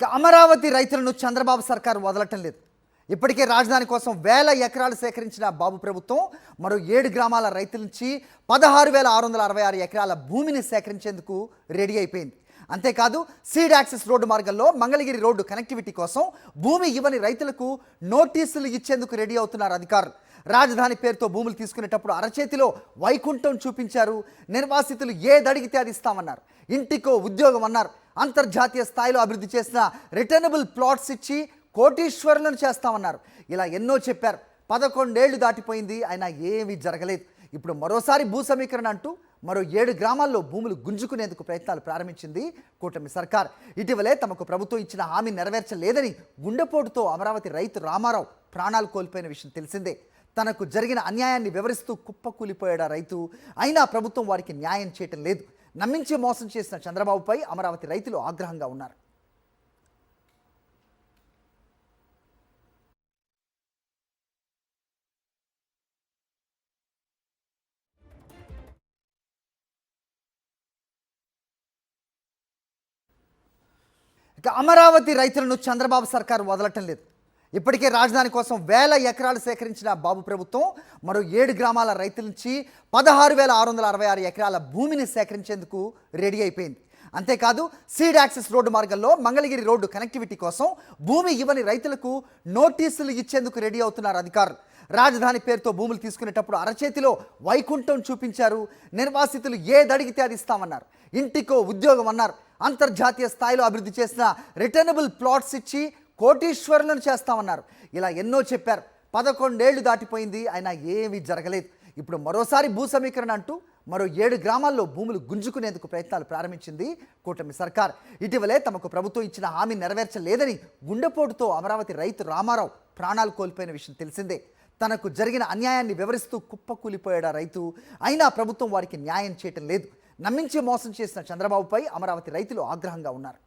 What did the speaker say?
ఇక అమరావతి రైతులను చంద్రబాబు సర్కారు వదలటం లేదు. ఇప్పటికే రాజధాని కోసం వేల ఎకరాలు సేకరించిన బాబు ప్రభుత్వం మరో 7 గ్రామాల రైతుల నుంచి 16,666 ఎకరాల భూమిని సేకరించేందుకు రెడీ అయిపోయింది. అంతేకాదు సీడ్ యాక్సెస్ రోడ్డు మార్గంలో మంగళగిరి రోడ్డు కనెక్టివిటీ కోసం భూమి ఇవ్వని రైతులకు నోటీసులు ఇచ్చేందుకు రెడీ అవుతున్నారు అధికారులు. రాజధాని పేరుతో భూములు తీసుకునేటప్పుడు అరచేతిలో వైకుంఠం చూపించారు. నిర్వాసితులు ఏదడిగితే అది ఇస్తామన్నారు. ఇంటికో ఉద్యోగం అన్నారు. అంతర్జాతీయ స్థాయిలో అభివృద్ధి చేసిన రిటర్నబుల్ ప్లాట్స్ ఇచ్చి కోటీశ్వరులను చేస్తామన్నారు. ఇలా ఎన్నో చెప్పారు. 11 ఏళ్లు దాటిపోయింది, అయినా ఏమీ జరగలేదు. ఇప్పుడు మరోసారి భూ సమీకరణ అంటూ మరో 7 గ్రామాల్లో భూములు గుంజుకునేందుకు ప్రయత్నాలు ప్రారంభించింది కూటమి సర్కార్. ఇటీవలే తమకు ప్రభుత్వం ఇచ్చిన హామీ నెరవేర్చలేదని గుండెపోటుతో అమరావతి రైతు రామారావు ప్రాణాలు కోల్పోయిన విషయం తెలిసిందే. తనకు జరిగిన అన్యాయాన్ని వివరిస్తూ కుప్పకూలిపోయాడు రైతు. అయినా ప్రభుత్వం వారికి న్యాయం చేయటం లేదు. నమ్మించి మోసం చేసిన చంద్రబాబుపై అమరావతి రైతులు ఆగ్రహంగా ఉన్నారు. ఇక అమరావతి రైతులను చంద్రబాబు సర్కారు వదలటం లేదు. ఇప్పటికే రాజధాని కోసం వేల ఎకరాలు సేకరించిన బాబు ప్రభుత్వం మరో 7 గ్రామాల రైతుల నుంచి 16,666 ఎకరాల భూమిని సేకరించేందుకు రెడీ అయిపోయింది. అంతేకాదు సీడ్ యాక్సెస్ రోడ్డు మార్గంలో మంగళగిరి రోడ్డు కనెక్టివిటీ కోసం భూమి ఇవ్వని రైతులకు నోటీసులు ఇచ్చేందుకు రెడీ అవుతున్నారు అధికారులు. రాజధాని పేరుతో భూములు తీసుకునేటప్పుడు అరచేతిలో వైకుంఠం చూపించారు. నిర్వాసితులు ఏదడిగితే అది ఇస్తామన్నారు. ఇంటికో ఉద్యోగం అన్నారు. అంతర్జాతీయ స్థాయిలో అభివృద్ధి చేసిన రిటర్నబుల్ ప్లాట్స్ ఇచ్చి కోటీశ్వరులను చేస్తామన్నారు. ఇలా ఎన్నో చెప్పారు. 11 ఏళ్లు దాటిపోయింది, అయినా ఏమీ జరగలేదు. ఇప్పుడు మరోసారి భూ సమీకరణ అంటూ మరో 7 గ్రామాల్లో భూములు గుంజుకునేందుకు ప్రయత్నాలు ప్రారంభించింది కూటమి సర్కార్. ఇటీవలే తమకు ప్రభుత్వం ఇచ్చిన హామీ నెరవేర్చలేదని గుండెపోటుతో అమరావతి రైతు రామారావు ప్రాణాలు కోల్పోయిన విషయం తెలిసిందే. తనకు జరిగిన అన్యాయాన్ని వివరిస్తూ కుప్పకూలిపోయాడు రైతు. అయినా ప్రభుత్వం వారికి న్యాయం చేయటం లేదు. నమ్మించి మోసం చేసిన చంద్రబాబుపై అమరావతి రైతులు ఆగ్రహంగా ఉన్నారు.